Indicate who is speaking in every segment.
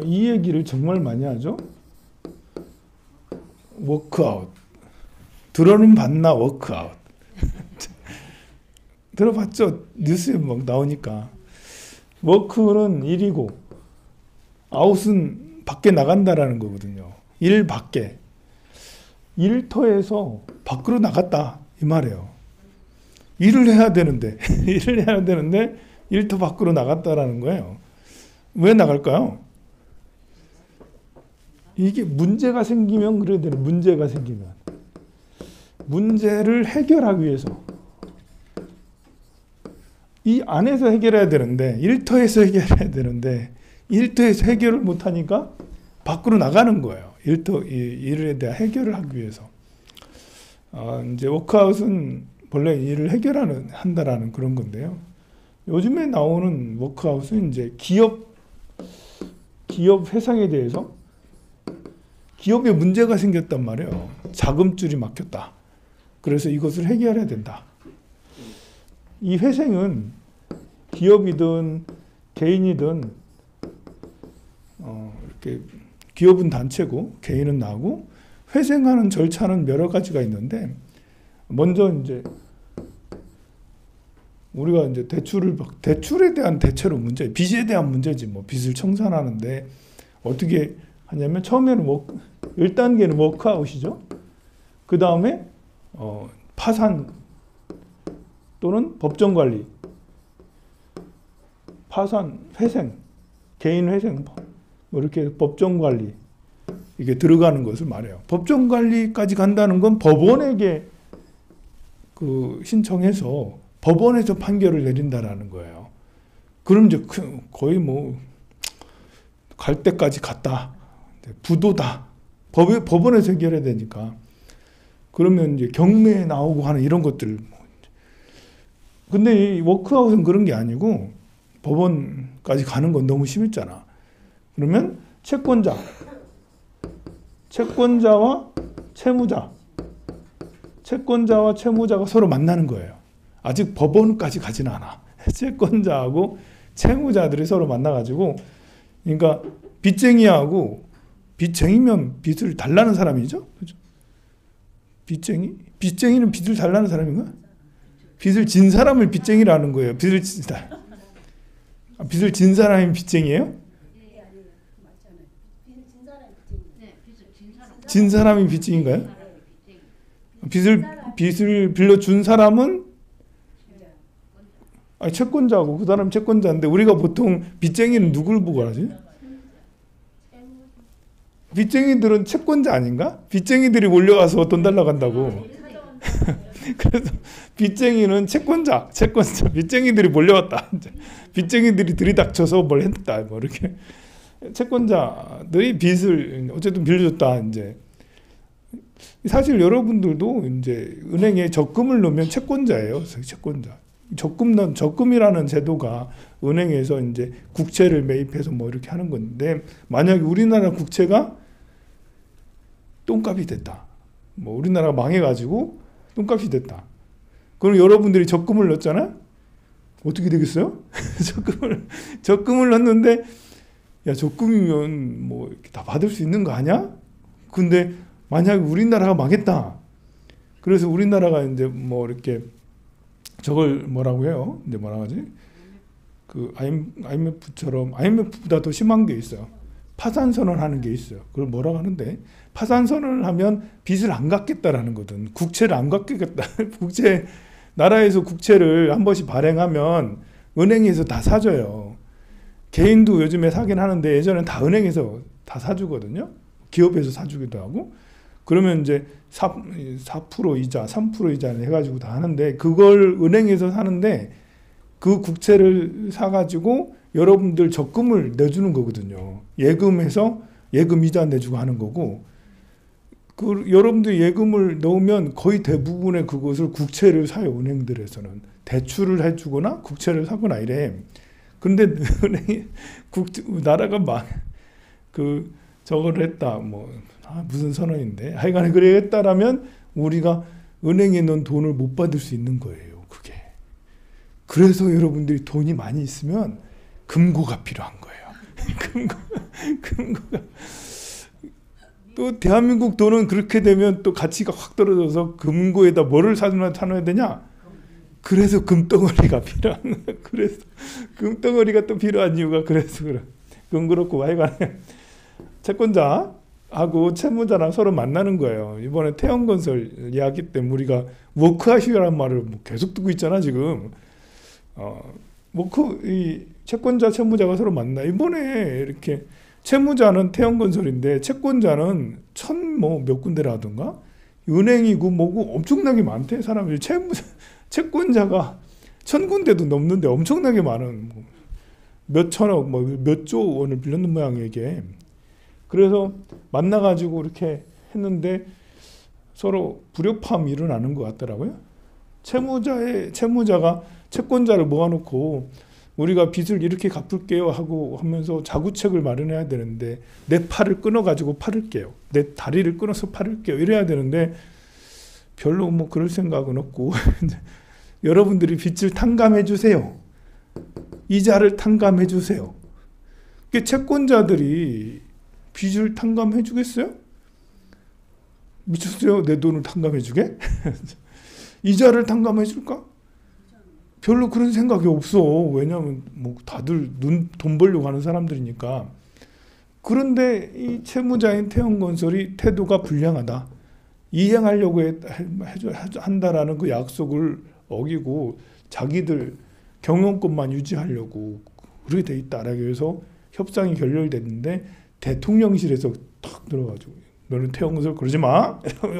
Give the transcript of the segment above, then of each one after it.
Speaker 1: 이 얘기를 정말 많이 하죠. 워크아웃. 들어는 봤나 워크아웃. 들어봤죠? 뉴스에 막 나오니까. 워크는 일이고 아웃은 밖에 나간다라는 거거든요. 일 밖에. 일터에서 밖으로 나갔다 이 말이에요. 일을 해야 되는데 일을 해야 되는데 일터 밖으로 나갔다라는 거예요. 왜 나갈까요? 이게 문제가 생기면 그래야 되는 문제가 생기면 문제를 해결하기 위해서 이 안에서 해결해야 되는데 일터에서 해결해야 되는데 일터에서 해결을 못하니까 밖으로 나가는 거예요. 일에 대한 해결을 하기 위해서. 이제 워크아웃은 본래 일을 한다라는 그런 건데요. 요즘에 나오는 워크아웃은 이제 기업 회상에 대해서 기업에 문제가 생겼단 말이에요. 자금줄이 막혔다. 그래서 이것을 해결해야 된다. 이 회생은 기업이든 개인이든 이렇게 기업은 단체고 개인은 나고 회생하는 절차는 여러 가지가 있는데 먼저 이제 우리가 이제 대출에 대한 대체로 빚에 대한 문제지 뭐 빚을 청산하는데 어떻게 하냐면 처음에는 1단계는 워크아웃이죠. 그 다음에 파산 또는 법정관리, 파산, 회생, 개인 회생, 뭐 이렇게 법정관리 이게 들어가는 것을 말해요. 법정관리까지 간다는 건 법원에게 신청해서 법원에서 판결을 내린다라는 거예요. 그럼 이제 거의 뭐 갈 때까지 갔다. 부도다. 법원에서 해결해야 되니까. 그러면 이제 경매에 나오고 하는 이런 것들. 근데 이 워크아웃은 그런 게 아니고 법원까지 가는 건 너무 심했잖아. 그러면 채권자와 채무자가 서로 만나는 거예요. 아직 법원까지 가진 않아. 채권자하고 채무자들이 서로 만나가지고, 그러니까 빚쟁이면 빚을 달라는 사람이죠. 그죠? 빚쟁이는 빚을 달라는 사람인가? 빚을 진 사람을 빚쟁이라는 거예요. 빚을 진 사람이 빚쟁이에요? 진 사람이 빚쟁인가요? 빚을 빌려준 사람은 채권자고 그 사람 채권자인데 우리가 보통 빚쟁이는 누굴 보고 하지? 빚쟁이들은 채권자 아닌가? 빚쟁이들이 몰려가서 돈 달라고 한다고. 그래서 빚쟁이는 채권자, 빚쟁이들이 몰려왔다. 빚쟁이들이 들이닥쳐서 뭘 했다. 뭐 이렇게 채권자들이 빚을 어쨌든 빌려줬다. 이제 사실 여러분들도 이제 은행에 적금을 넣으면 채권자예요. 채권자. 적금이라는 제도가 은행에서 이제 국채를 매입해서 뭐 이렇게 하는 건데 만약에 우리나라 국채가 똥값이 됐다. 뭐 우리나라가 망해가지고 똥값이 됐다. 그럼 여러분들이 적금을 넣었잖아? 어떻게 되겠어요? 적금을 넣었는데 야 적금이면 뭐 이렇게 다 받을 수 있는 거 아니야? 근데 만약에 우리나라가 망했다. 그래서 우리나라가 이제 뭐 이렇게 저걸 뭐라고 해요? 근데 뭐라 하지? 그 IMF처럼 IMF보다 더 심한 게 있어요. 파산 선언하는 게 있어요. 그걸 뭐라고 하는데 파산 선언을 하면 빚을 안 갚겠다라는 거든. 국채를 안 갚겠다. 나라에서 국채를 한 번씩 발행하면 은행에서 다 사줘요. 개인도 요즘에 사긴 하는데 예전엔 다 은행에서 다 사주거든요. 기업에서 사주기도 하고. 그러면 이제 4% 이자, 3% 이자 해가지고 다 하는데 그걸 은행에서 사는데 그 국채를 사가지고 여러분들 적금을 내주는 거거든요. 예금해서 예금 이자 내주고 하는 거고 여러분들이 예금을 넣으면 거의 대부분의 그것을 국채를 사요. 은행들에서는. 대출을 해주거나 국채를 사거나 이래. 그런데 은행이 나라가 저걸 했다. 무슨 선언인데. 하여간에 그래 했다라면 우리가 은행에 넣은 돈을 못 받을 수 있는 거예요. 그게. 그래서 여러분들이 돈이 많이 있으면 금고가 필요한 거예요. 금고가 또 대한민국 돈은 그렇게 되면 또 가치가 확 떨어져서 금고에다 뭐를 사놔야 되냐? 그래서 금덩어리가 필요한 거야. 그래서 금덩어리가 또 필요한 이유가 그래서 그래. 그건 그렇고 하여간에 채권자하고 채무자랑 서로 만나는 거예요. 이번에 태형건설 이야기 때문에 우리가 워크하시라는 말을 계속 듣고 있잖아 지금. 이 채권자 채무자가 서로 만나. 이번에 이렇게 채무자는 태형건설인데 채권자는 몇 군데라든가 은행이고 뭐고 엄청나게 많대 사람들이. 채권자가 1000군데도 넘는데 엄청나게 많은 몇 천억 몇 조 원을 빌렸는 모양이에요 이게. 그래서 만나가지고 이렇게 했는데 서로 불협화음이 일어나는 것 같더라고요. 채무자가 채권자를 모아놓고 우리가 빚을 이렇게 갚을게요 하고 하면서 자구책을 마련해야 되는데 내 팔을 끊어가지고 팔을게요. 내 다리를 끊어서 팔을게요. 이래야 되는데 별로 그럴 생각은 없고 여러분들이 빚을 탕감해 주세요. 이자를 탕감해 주세요. 채권자들이 빚을 탕감해 주겠어요? 미쳤어요? 내 돈을 탕감해 주게? 이자를 탕감해 줄까? 별로 그런 생각이 없어. 왜냐하면 다들 돈 벌려고 하는 사람들이니까. 그런데 이 채무자인 태형건설이 태도가 불량하다. 이행하려고 한다라는 그 약속을 어기고 자기들 경영권만 유지하려고 그렇게 돼 있다라고 해서 협상이 결렬됐는데 대통령실에서 탁 들어가지고 너는 태형건설 그러지 마.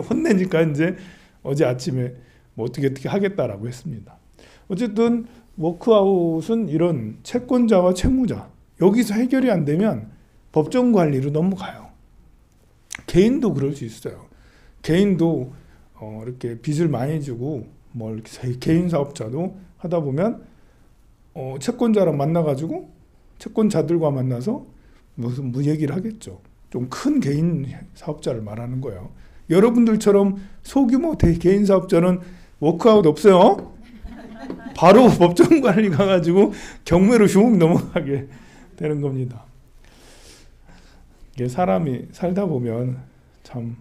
Speaker 1: 혼내니까 이제 어제 아침에 어떻게 하겠다라고 했습니다. 어쨌든 워크아웃은 이런 채권자와 채무자 여기서 해결이 안 되면 법정 관리로 넘어가요. 개인도 그럴 수 있어요. 개인도 이렇게 빚을 많이 주고 이렇게 개인 사업자도 하다 보면 채권자랑 만나가지고 채권자들과 만나서 무슨 얘기를 하겠죠. 좀 큰 개인 사업자를 말하는 거예요. 여러분들처럼 소규모 개인 사업자는 워크아웃 없어요. 바로 법정 관리 가가지고 경매로 슉 넘어가게 되는 겁니다. 이게 사람이 살다 보면 참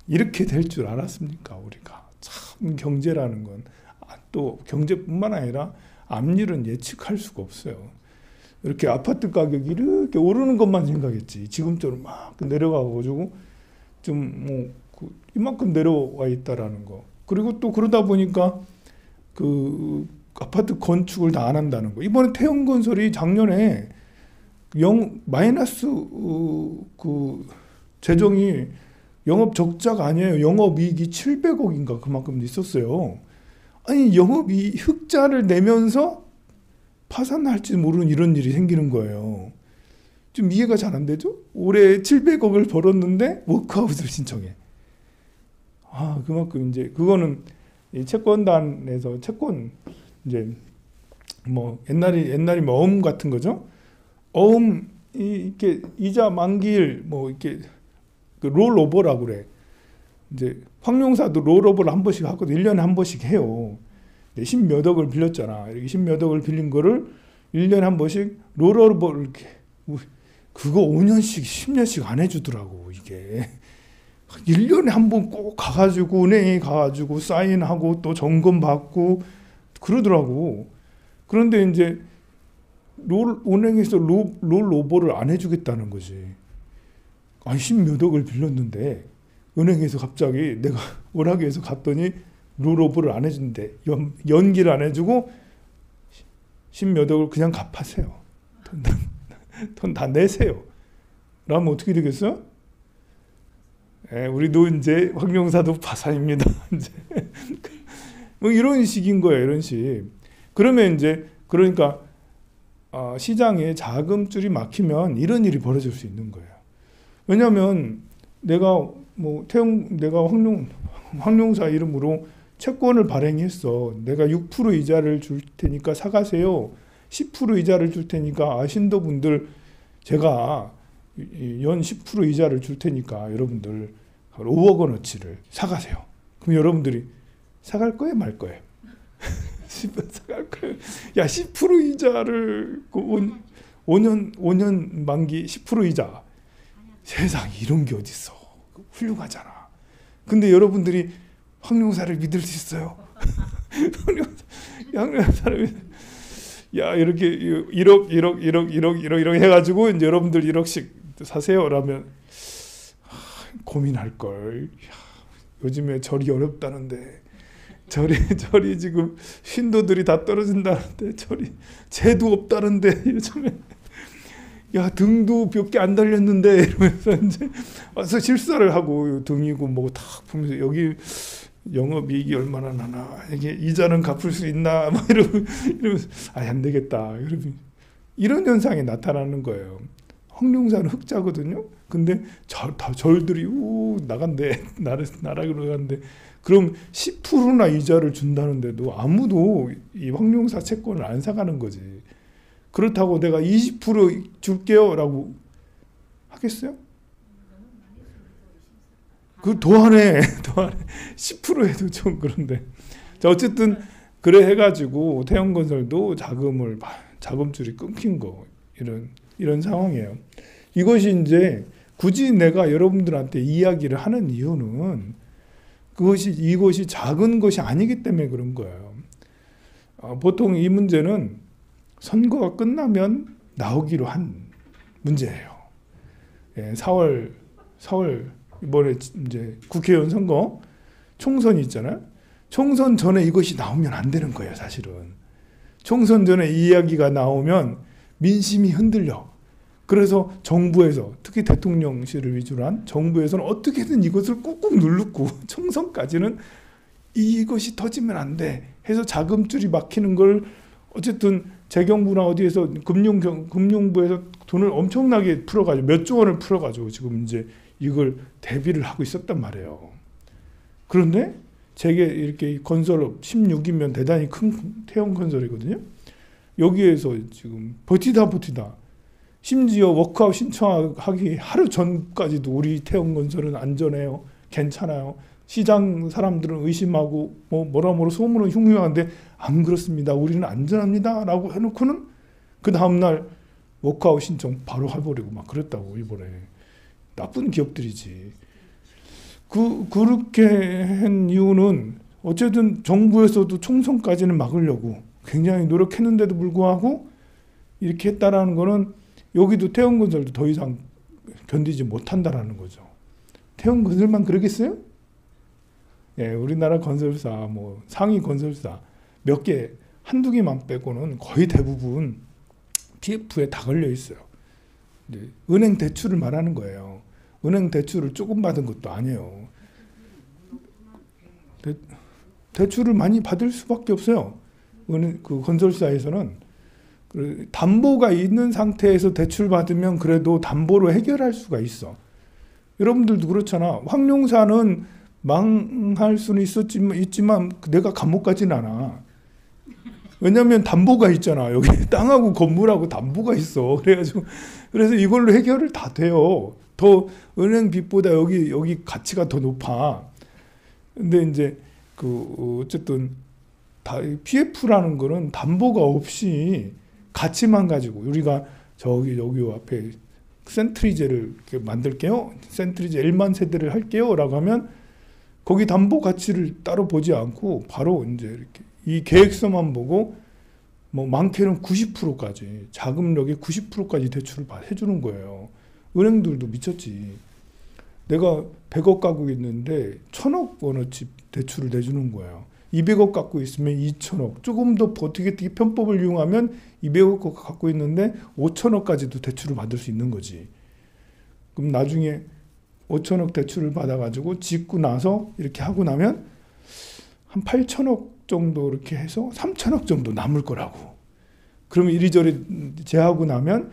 Speaker 1: 이렇게 될 줄 알았습니까? 우리가 참 경제라는 건 또 경제뿐만 아니라 앞일은 예측할 수가 없어요. 이렇게 아파트 가격이 이렇게 오르는 것만 생각했지 지금처럼 막 내려가가지고 좀 이만큼 내려와 있다라는 거. 그리고 또 그러다 보니까 그 아파트 건축을 다 안 한다는 거. 이번에 태형건설이 작년에 마이너스 그 재정이 영업 적자가 아니에요. 영업이익이 700억인가 그만큼 있었어요. 아니 영업이 흑자를 내면서 파산할지 모르는 이런 일이 생기는 거예요. 좀 이해가 잘 안 되죠? 올해 700억을 벌었는데 워크아웃을 신청해. 그만큼 이제 그거는 이 채권단에서 채권 이제 옛날이 어음 같은 거죠. 어음 이렇게 이자 만기일 이렇게 그 롤오버라고 그래. 이제 황룡사도 롤오버를 한 번씩 하거든. 1년에 한 번씩 해요. 10몇 억을 빌렸잖아. 이렇게 10몇 억을 빌린 거를 1년에 한 번씩 롤오버를 이렇게 그거 5년씩 10년씩 안 해주더라고. 이게 1년에 한 번 꼭 가가지고 은행에 가가지고 사인하고 또 점검 받고 그러더라고. 그런데 이제 은행에서 롤오버를 안 해주겠다는 거지. 아니 10몇 억을 빌렸는데 은행에서 갑자기 내가 오라고 해서 갔더니 롤오버를 안 해준대. 연기를 안 해주고 10몇 억을 그냥 갚으세요. 돈 다 내세요. 그러면 어떻게 되겠어? 우리도 이제 황룡사도 파산입니다. 이제 이런 식인 거예요. 이런 식. 그러면 이제 그러니까 시장에 자금줄이 막히면 이런 일이 벌어질 수 있는 거예요. 왜냐하면 내가 황룡사 이름으로 채권을 발행했어. 내가 6% 이자를 줄 테니까 사가세요. 10% 이자를 줄 테니까 신도분들 제가 연 10% 이자를 줄 테니까 여러분들 5억 원어치를 사가세요. 그럼 여러분들이 사갈 거예요, 말 거예요? 사갈 거예요. 야, 10% 이자를 5년 만기 10% 이자. 세상에 이런 게 어딨어. 훌륭하잖아. 근데 여러분들이 황룡사를 믿을 수 있어요? 황룡사를 야 이렇게 1억 해가지고 이제 여러분들 1억씩 사세요. 라면 고민할 걸. 요즘에 절이 어렵다는데 절이 지금 신도들이 다 떨어진다는데 절이 재도 없다는데 요즘에 야 등도 몇 개 안 달렸는데 이러면서 이제 와서 실사를 하고 등이고 뭐 탁 보면서 여기 영업이익이 얼마나 나나 이게 이자는 갚을 수 있나 막 이러면서 안 되겠다 이런 현상이 나타나는 거예요. 황룡사는 흑자거든요. 근데 절들이 나간대 나락으로 가는데 그럼 10%나 이자를 준다는데도 아무도 이 황룡사 채권을 안 사가는 거지. 그렇다고 내가 20% 줄게요 라고 하겠어요? 그 더하네 10% 해도 좀 그런데. 자, 어쨌든 그래 해가지고 태영건설도 자금줄이 끊긴 거 이런 상황이에요. 이것이 이제 굳이 내가 여러분들한테 이야기를 하는 이유는 이것이 작은 것이 아니기 때문에 그런 거예요. 보통 이 문제는 선거가 끝나면 나오기로 한 문제예요. 예, 4월 이번에 이제 국회의원 선거 총선이 있잖아요. 총선 전에 이것이 나오면 안 되는 거예요, 사실은. 총선 전에 이 이야기가 나오면 민심이 흔들려. 그래서 정부에서 특히 대통령실을 위주로 한 정부에서는 어떻게든 이것을 꾹꾹 누르고 총선까지는 이것이 터지면 안 돼 해서 자금줄이 막히는 걸 어쨌든 재경부나 어디에서 금융부에서 돈을 엄청나게 풀어가지고 몇 조 원을 풀어가지고 지금 이제 이걸 대비를 하고 있었단 말이에요. 그런데 제게 이렇게 건설업 16이면 대단히 큰 태형건설이거든요. 여기에서 지금 버티다 심지어 워크아웃 신청하기 하루 전까지도 우리 태형건설은 안전해요. 괜찮아요. 시장 사람들은 의심하고 뭐라 소문은 흉흉한데 안 그렇습니다. 우리는 안전합니다. 라고 해놓고는 그 다음날 워크아웃 신청 바로 해버리고 막 그랬다고 일본에. 나쁜 기업들이지. 그렇게 한 이유는 어쨌든 정부에서도 총선까지는 막으려고 굉장히 노력했는데도 불구하고 이렇게 했다라는 거는 여기도 태형건설도 더 이상 견디지 못한다라는 거죠. 태형건설만 그러겠어요? 예, 우리나라 건설사, 상위 건설사 몇 개, 한두 개만 빼고는 거의 대부분 PF에 다 걸려 있어요. 은행 대출을 말하는 거예요. 은행 대출을 조금 받은 것도 아니에요. 대출을 많이 받을 수밖에 없어요. 그 건설사에서는 담보가 있는 상태에서 대출 받으면 그래도 담보로 해결할 수가 있어. 여러분들도 그렇잖아. 황룡사는 망할 수는 있지만 내가 감옥 가진 않아. 왜냐하면 담보가 있잖아. 여기 땅하고 건물하고 담보가 있어. 그래서 이걸로 해결을 다 돼요. 더 은행 빚보다 여기 가치가 더 높아. 근데 이제 어쨌든 PF라는 거는 담보가 없이 가치만 가지고 우리가 여기 앞에 센트리제를 이렇게 만들게요. 센트리제 1만 세대를 할게요. 라고 하면 거기 담보 가치를 따로 보지 않고 바로 이제 이렇게 이 계획서만 보고 많게는 90%까지 자금력의 90%까지 대출을 해주는 거예요. 은행들도 미쳤지. 내가 100억 갖고 있는데 1000억 원어치 대출을 내주는 거예요. 200억 갖고 있으면 2000억. 조금 더 어떻게 편법을 이용하면 200억 갖고 있는데 5000억까지도 대출을 받을 수 있는 거지. 그럼 나중에 5천억 대출을 받아가지고 짓고 나서 이렇게 하고 나면 한 8천억 정도 이렇게 해서 3천억 정도 남을 거라고. 그러면 이리저리 제하고 나면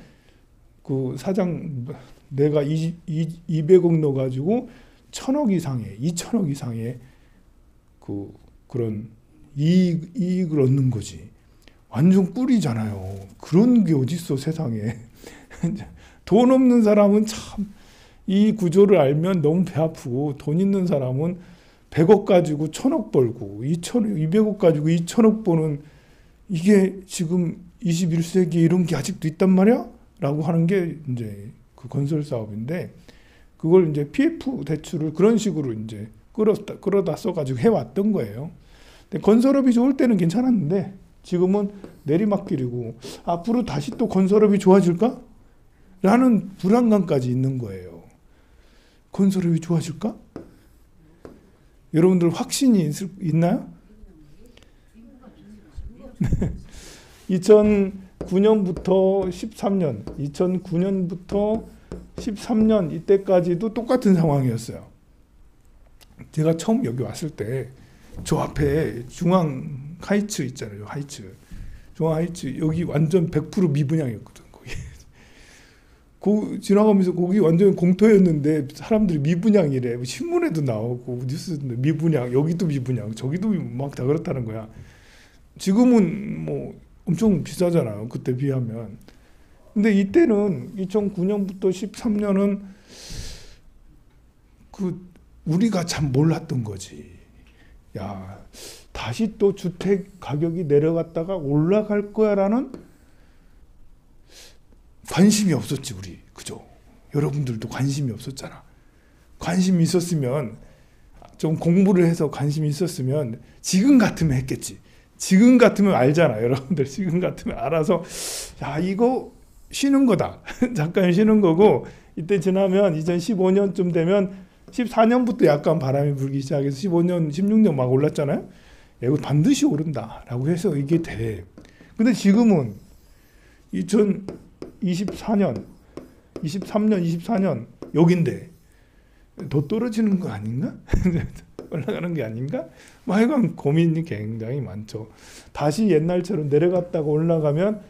Speaker 1: 그 사장 내가 200억 넣어가지고 1000억 이상의 2천억 이상의 그런 이익을 얻는 거지. 완전 꿀이잖아요. 그런 게 어딨어 세상에. 돈 없는 사람은 참 이 구조를 알면 너무 배 아프고 돈 있는 사람은 100억 가지고 1000억 벌고 200억 가지고 2000억 버는 이게 지금 21세기에 이런 게 아직도 있단 말이야? 라고 하는 게 이제 그 건설 사업인데 그걸 이제 PF 대출을 그런 식으로 이제 끌어다 써가지고 해왔던 거예요. 근데 건설업이 좋을 때는 괜찮았는데 지금은 내리막길이고 앞으로 다시 또 건설업이 좋아질까? 라는 불안감까지 있는 거예요. 건설업이 좋아질까? 여러분들 확신이 있나요? 2009년부터 13년, 2009년부터 13년 이때까지도 똑같은 상황이었어요. 제가 처음 여기 왔을 때 저 앞에 중앙 하이츠 있잖아요. 하이츠. 중앙 하이츠 여기 완전 100% 미분양이었거든. 거기 지나가면서 거기 완전 공터였는데 사람들이 미분양이래. 신문에도 나오고 뉴스도 미분양, 여기도 미분양, 저기도 막 다 그렇다는 거야. 지금은 뭐 엄청 비싸잖아요. 그때 비하면. 근데 이때는 2009년부터 13년은 그 우리가 참 몰랐던 거지. 야, 다시 또 주택 가격이 내려갔다가 올라갈 거야라는 관심이 없었지, 우리. 그죠? 여러분들도 관심이 없었잖아. 관심이 있었으면, 좀 공부를 해서 관심이 있었으면 지금 같으면 했겠지. 지금 같으면 알잖아. 여러분들 지금 같으면 알아서 야, 이거 쉬는 거다. 잠깐 쉬는 거고, 이때 지나면 2015년쯤 되면 14년부터 약간 바람이 불기 시작해서 15년, 16년 막 올랐잖아요. 이거 반드시 오른다라고 해서 이게 돼. 근데 지금은 2024년, 23년, 24년 여긴데 더 떨어지는 거 아닌가? 올라가는 게 아닌가? 뭐 하여간 고민이 굉장히 많죠. 다시 옛날처럼 내려갔다가 올라가면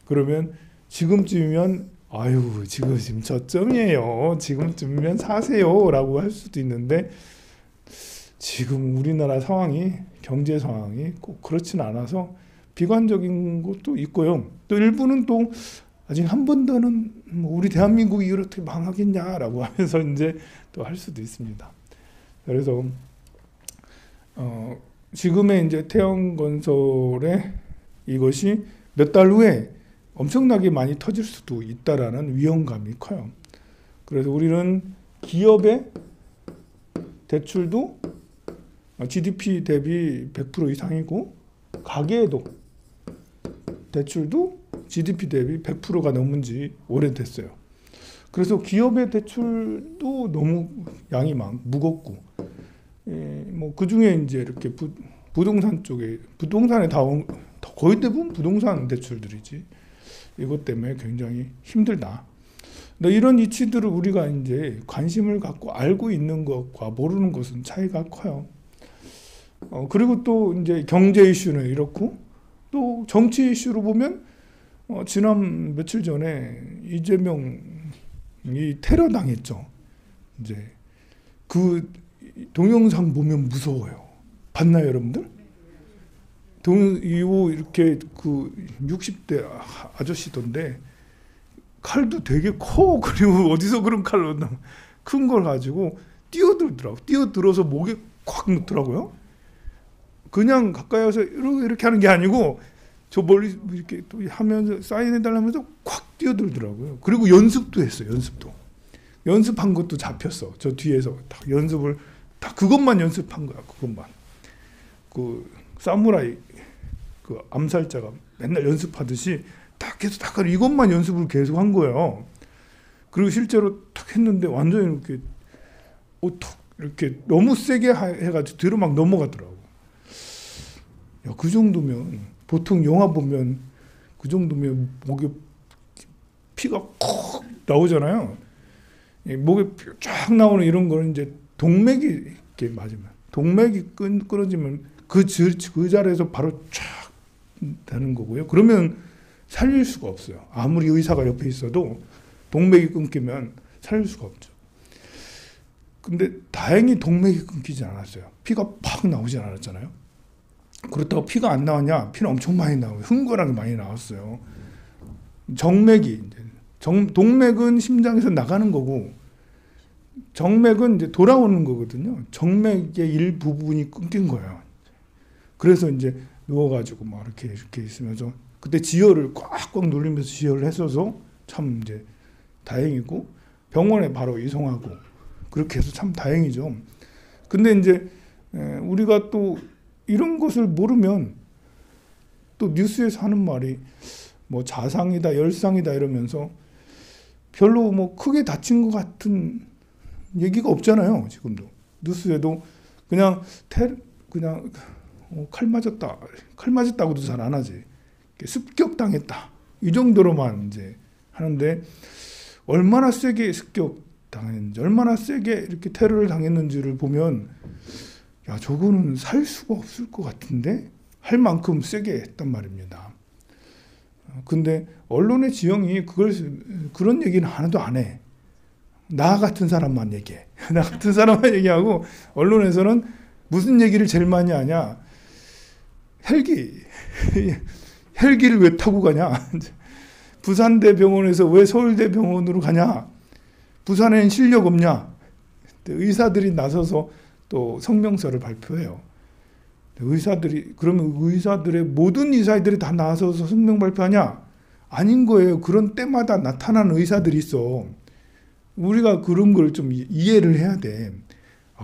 Speaker 1: 그러면 지금쯤이면 아유 지금 저점이에요. 지금쯤이면 사세요 라고 할 수도 있는데 지금 우리나라 상황이 경제 상황이 꼭 그렇진 않아서 비관적인 것도 있고요. 또 일부는 또 아직 한 번 더는 뭐 우리 대한민국이 이렇게 망하겠냐라고 하면서 이제 또 할 수도 있습니다. 그래서 지금의 이제 태형건설의 이것이 몇 달 후에 엄청나게 많이 터질 수도 있다라는 위험감이 커요. 그래서 우리는 기업의 대출도 GDP 대비 100% 이상이고 가계에도 대출도 GDP 대비 100%가 넘은 지 오래됐어요. 그래서 기업의 대출도 너무 양이 무겁고, 뭐 그 중에 이제 이렇게 부동산 쪽에 부동산에 거의 대부분 부동산 대출들이지. 이것 때문에 굉장히 힘들다. 근데 이런 이치들을 우리가 이제 관심을 갖고 알고 있는 것과 모르는 것은 차이가 커요. 그리고 또 이제 경제 이슈는 이렇고 또 정치 이슈로 보면 지난 며칠 전에 이재명이 테러 당했죠. 이제 그 동영상 보면 무서워요. 봤나요, 여러분들? 이렇게 그 60대 아저씨던데 칼도 되게 커. 그리고 어디서 그런 칼로 큰 걸 가지고 뛰어들더라고. 뛰어들어서 목에 콱 넣더라고요. 그냥 가까이 와서 이렇게 하는 게 아니고 저 멀리 이렇게 또 하면서 사인해달라면서 콱 뛰어들더라고요. 그리고 연습도 했어요. 연습한 것도 잡혔어. 저 뒤에서 딱 연습을 다 그것만 연습한 거야. 그것만. 그 사무라이 그 암살자가 맨날 연습하듯이 딱 계속 딱 이것만 연습을 계속 한 거예요. 그리고 실제로 딱 했는데 완전히 이렇게 톡 이렇게 너무 세게 해가지고 뒤로 막 넘어가더라고. 야, 그 정도면 보통 영화 보면 그 정도면 목에 피가 콕 나오잖아요. 목에 쫙 나오는 이런 거는 이제 동맥이 이렇게 맞으면 동맥이 끊어지면 그 자리에서 바로 쫙 되는 거고요. 그러면 살릴 수가 없어요. 아무리 의사가 옆에 있어도 동맥이 끊기면 살릴 수가 없죠. 근데 다행히 동맥이 끊기지 않았어요. 피가 팍 나오지 않았잖아요. 그렇다고 피가 안 나왔냐? 피는 엄청 많이 나와요. 흥건하게 많이 나왔어요. 동맥은 심장에서 나가는 거고 정맥은 이제 돌아오는 거거든요. 정맥의 일부분이 끊긴 거예요. 그래서 이제 누워가지고 막 이렇게 있으면서 그때 지혈을 꽉꽉 눌리면서 지혈을 했어서 참 이제 다행이고 병원에 바로 이송하고 그렇게 해서 참 다행이죠. 근데 이제 우리가 또 이런 것을 모르면 또 뉴스에서 하는 말이 뭐 자상이다, 열상이다 이러면서 별로 뭐 크게 다친 것 같은 얘기가 없잖아요. 지금도 뉴스에도 그냥 칼 맞았다, 칼 맞았다고도 잘 안 하지. 습격당했다 이 정도로만 이제 하는데 얼마나 세게 습격당했는지, 얼마나 세게 이렇게 테러를 당했는지를 보면 야 저거는 살 수가 없을 것 같은데 할 만큼 세게 했단 말입니다. 근데 언론의 지형이 그런 얘기는 하나도 안 해. 나 같은 사람만 얘기해. 나 같은 사람만 얘기하고 언론에서는 무슨 얘기를 제일 많이 하냐? 헬기를 왜 타고 가냐? 부산대 병원에서 왜 서울대 병원으로 가냐? 부산에는 실력 없냐? 의사들이 나서서 또 성명서를 발표해요. 그러면 모든 의사들이 다 나서서 성명 발표하냐? 아닌 거예요. 그런 때마다 나타나는 의사들이 있어. 우리가 그런 걸 좀 이해를 해야 돼.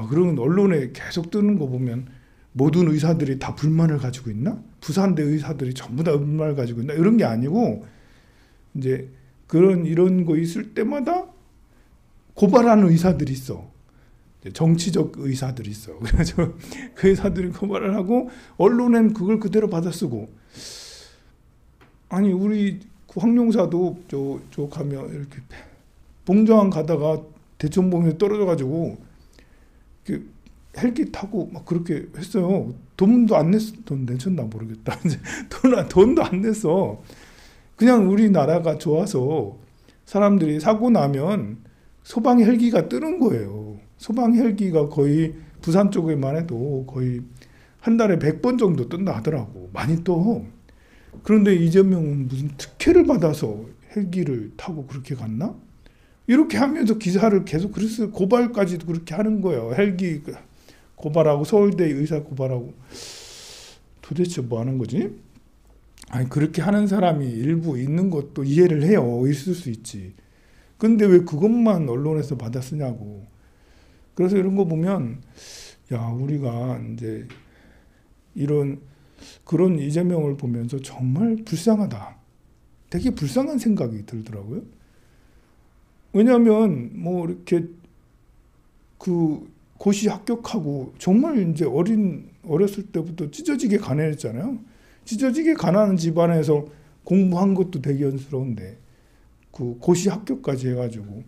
Speaker 1: 그러면 언론에 계속 뜨는 거 보면 모든 의사들이 다 불만을 가지고 있나? 부산대 의사들이 전부 다 불만을 가지고 있나? 이런 게 아니고 이제 이런 거 있을 때마다 고발하는 의사들이 있어. 정치적 의사들이 있어. 그래서 그 의사들이 고발을 하고 언론엔 그걸 그대로 받아쓰고. 아니 우리 황룡사도 저 가면 이렇게 봉정항 가다가 대천봉에 떨어져가지고 헬기 타고 막 그렇게 했어요. 돈도 안 냈어. 돈 내셨나 모르겠다. 돈도 안 냈어. 그냥 우리나라가 좋아서 사람들이 사고 나면 소방 헬기가 뜨는 거예요. 소방 헬기가 거의 부산 쪽에만 해도 거의 한 달에 100번 정도 뜬다 하더라고. 많이 떠. 그런데 이재명은 무슨 특혜를 받아서 헬기를 타고 그렇게 갔나? 이렇게 하면서 기사를 계속 그래서 고발까지도 그렇게 하는 거예요. 헬기 고발하고 서울대 의사 고발하고 도대체 뭐 하는 거지? 아니 그렇게 하는 사람이 일부 있는 것도 이해를 해요. 있을 수 있지. 근데 왜 그것만 언론에서 받아쓰냐고. 그래서 이런 거 보면 야 우리가 이제 그런 이재명을 보면서 정말 불쌍하다. 되게 불쌍한 생각이 들더라고요. 왜냐하면 뭐 이렇게 고시 합격하고 정말 이제 어렸을 때부터 찢어지게 가난했잖아요. 찢어지게 가난한 집안에서 공부한 것도 대견스러운데 고시 합격까지 해가지고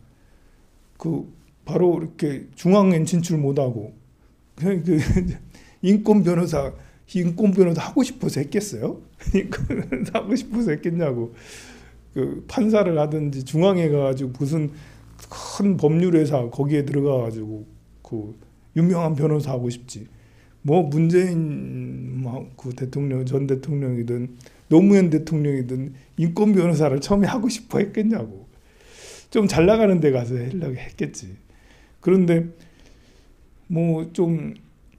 Speaker 1: 바로 이렇게 중앙엔 진출 못하고 그냥 인권 변호사 하고 싶어서 했겠어요? 인권 변호사 하고 싶어서 했겠냐고. 판사를 하든지 중앙에 가가지고 무슨 큰 법률회사 거기에 들어가가지고 유명한 변호사 하고 싶지. 뭐 문재인 대통령 전 대통령이든 노무현 대통령이든 인권 변호사를 처음에 하고 싶어 했겠냐고. 좀 잘 나가는 데 가서 하려고 했겠지. 그런데 뭐 좀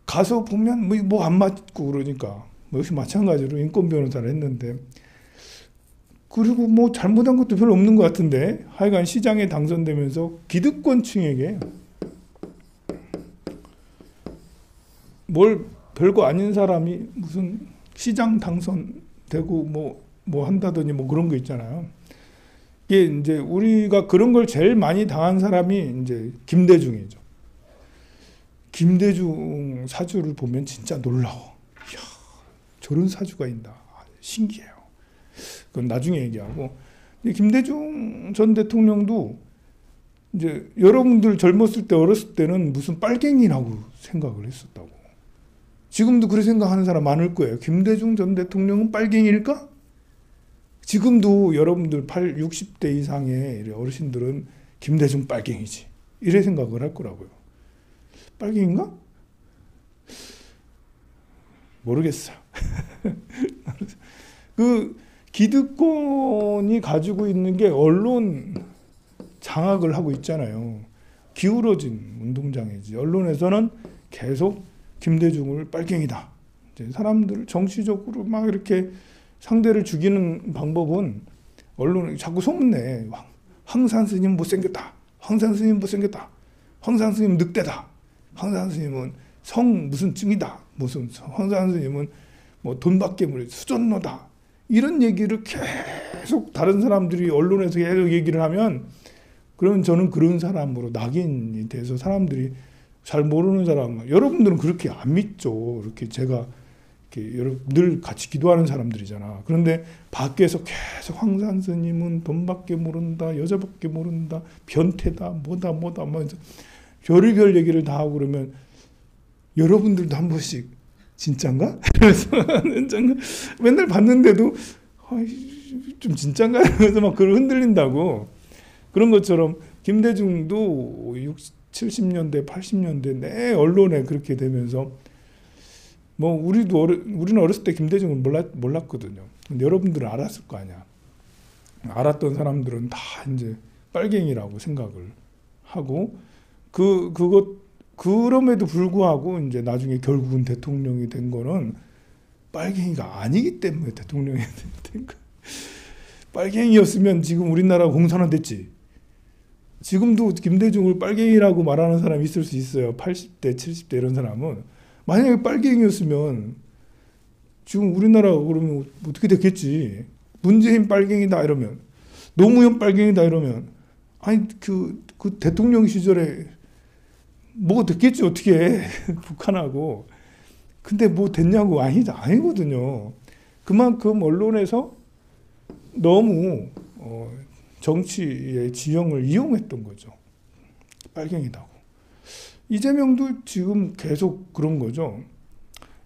Speaker 1: 가서 보면 뭐 안 맞고 그러니까 역시 마찬가지로 인권 변호사를 했는데 그리고 뭐 잘못한 것도 별로 없는 것 같은데 하여간 시장에 당선되면서 기득권층에게 뭘 별거 아닌 사람이 무슨 시장 당선되고 뭐 한다더니 뭐 그런 거 있잖아요. 이게 이제 우리가 그런 걸 제일 많이 당한 사람이 이제 김대중이죠. 김대중 사주를 보면 진짜 놀라워. 이야, 저런 사주가 있나. 신기해요. 그건 나중에 얘기하고. 김대중 전 대통령도 이제 여러분들 젊었을 때 어렸을 때는 무슨 빨갱이라고 생각을 했었다고. 지금도 그렇게 생각하는 사람 많을 거예요. 김대중 전 대통령은 빨갱이일까? 지금도 여러분들 60대 이상의 어르신들은 김대중 빨갱이지. 이래 생각을 할 거라고요. 빨갱인가? 모르겠어요. 기득권이 가지고 있는 게 언론 장악을 하고 있잖아요. 기울어진 운동장이지. 언론에서는 계속 김대중을 빨갱이다. 이제 사람들을 정치적으로 막 이렇게 상대를 죽이는 방법은 언론이 자꾸 소문내. 황산 스님 못생겼다. 황산 스님 못생겼다. 황산 스님 늑대다. 황산 스님은 성 무슨 증이다. 무슨 황산 스님은 뭐 돈밖에 모르 수전노다. 이런 얘기를 계속 다른 사람들이 언론에서 계속 얘기를 하면 그러면 저는 그런 사람으로 낙인이 돼서 사람들이 잘 모르는 사람, 여러분들은 그렇게 안 믿죠. 이렇게 제가 이렇게 늘 같이 기도하는 사람들이잖아. 그런데 밖에서 계속 황산 스님은 돈밖에 모른다, 여자밖에 모른다, 변태다, 뭐다 뭐 별의별 얘기를 다 하고 그러면 여러분들도 한 번씩 진짠가? 그래서 맨날 봤는데도 좀 진짠가? 이러면서 막 그걸 흔들린다고. 그런 것처럼 김대중도 70년대, 80년대 내 언론에 그렇게 되면서 뭐 우리는 어렸을 때 김대중을 몰랐거든요. 근데 여러분들은 알았을 거 아니야. 알았던 사람들은 다 이제 빨갱이라고 생각을 하고 그럼에도 불구하고 이제 나중에 결국은 대통령이 된 거는 빨갱이가 아니기 때문에 대통령이 된 거. 빨갱이였으면 지금 우리나라가 공산화됐지. 지금도 김대중을 빨갱이라고 말하는 사람이 있을 수 있어요. 80대, 70대 이런 사람은. 만약에 빨갱이였으면 지금 우리나라가 그러면 어떻게 됐겠지. 문재인 빨갱이다 이러면, 노무현 빨갱이다 이러면, 아니 그 대통령 시절에 뭐가 됐겠지 어떻게 북한하고. 근데 뭐 됐냐고. 아니거든요. 그만큼 언론에서 너무 정치의 지형을 이용했던 거죠. 빨갱이다고. 이재명도 지금 계속 그런 거죠.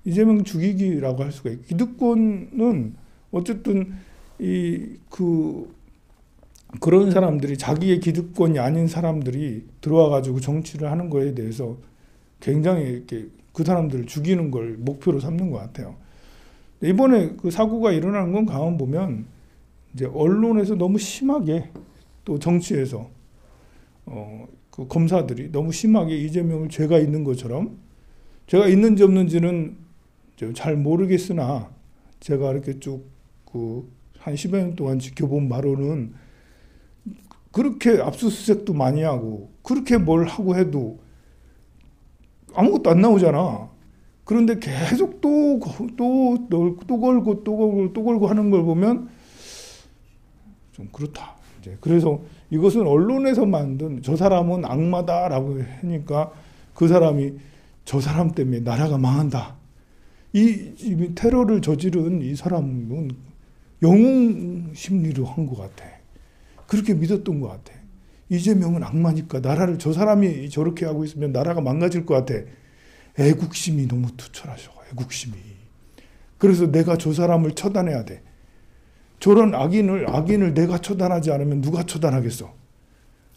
Speaker 1: 이재명 죽이기라고 할 수가 있고, 기득권은 어쨌든 그런 사람들이, 자기의 기득권이 아닌 사람들이 들어와 가지고 정치를 하는 거에 대해서 굉장히 이렇게 그 사람들을 죽이는 걸 목표로 삼는 것 같아요. 이번에 그 사고가 일어나는 건 가만 보면 이제 언론에서 너무 심하게, 또 정치에서 그 검사들이 너무 심하게 이재명을 죄가 있는 것처럼, 죄가 있는지 없는지는 잘 모르겠으나 제가 이렇게 쭉 한 10여 년 동안 지켜본 바로는 그렇게 압수수색도 많이 하고 그렇게 뭘 하고 해도 아무것도 안 나오잖아. 그런데 계속 또 걸고 하는 걸 보면 좀 그렇다. 이제 그래서 이것은 언론에서 만든, 저 사람은 악마다라고 하니까 그 사람이 저 사람 때문에 나라가 망한다. 이 테러를 저지른 이 사람은 영웅 심리로 한 것 같아. 그렇게 믿었던 것 같아. 이재명은 악마니까 나라를, 저 사람이 저렇게 하고 있으면 나라가 망가질 것 같아. 애국심이 너무 투철하셔. 애국심이. 그래서 내가 저 사람을 처단해야 돼. 저런 악인을 내가 처단하지 않으면 누가 처단하겠어?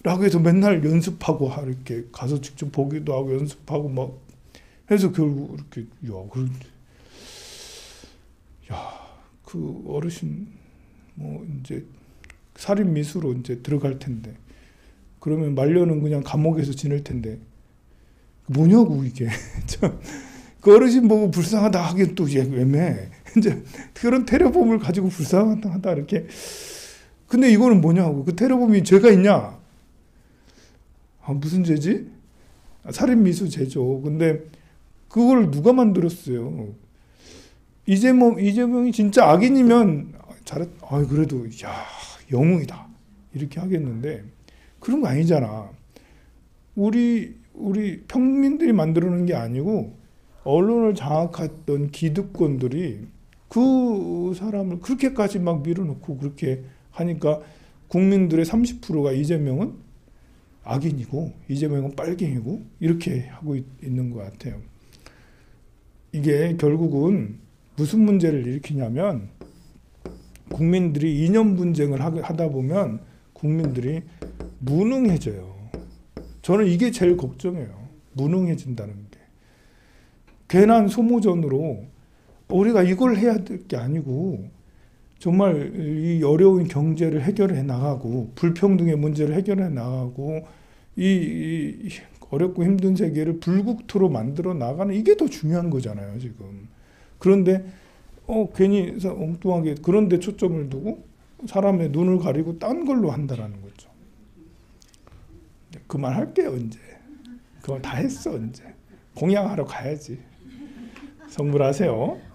Speaker 1: 라고 해서 맨날 연습하고, 이렇게 가서 직접 보기도 하고 연습하고 막 해서 결국 이렇게, 그 어르신 뭐 이제 살인 미수로 이제 들어갈 텐데, 그러면 말년은 그냥 감옥에서 지낼 텐데 뭐냐고 이게. 그 어르신 보고 불쌍하다 하긴 또 애매해. 이제 그런 테러범을 가지고 불쌍하다 이렇게. 근데 이거는 뭐냐고. 그 테러범이 죄가 있냐? 무슨 죄지? 살인 미수 죄죠. 근데 그걸 누가 만들었어요? 이재명이 진짜 악인이면 그래도 영웅이다 이렇게 하겠는데 그런 거 아니잖아. 우리 평민들이 만들어놓은 게 아니고 언론을 장악했던 기득권들이 그 사람을 그렇게까지 막 밀어놓고 그렇게 하니까 국민들의 30%가 이재명은 악인이고 이재명은 빨갱이고 이렇게 하고 있는 것 같아요. 이게 결국은 무슨 문제를 일으키냐면, 국민들이 이념 분쟁을 하다 보면 국민들이 무능해져요. 저는 이게 제일 걱정해요. 무능해진다는 게. 괜한 소모전으로 우리가 이걸 해야 될 게 아니고 정말 이 어려운 경제를 해결해 나가고 불평등의 문제를 해결해 나가고 이 어렵고 힘든 세계를 불국토로 만들어 나가는, 이게 더 중요한 거잖아요 지금. 그런데 괜히 엉뚱하게 그런 데 초점을 두고 사람의 눈을 가리고 딴 걸로 한다라는 거죠. 그만할게요 이제. 그건 다 했어 이제. 공양하러 가야지. 성불하세요.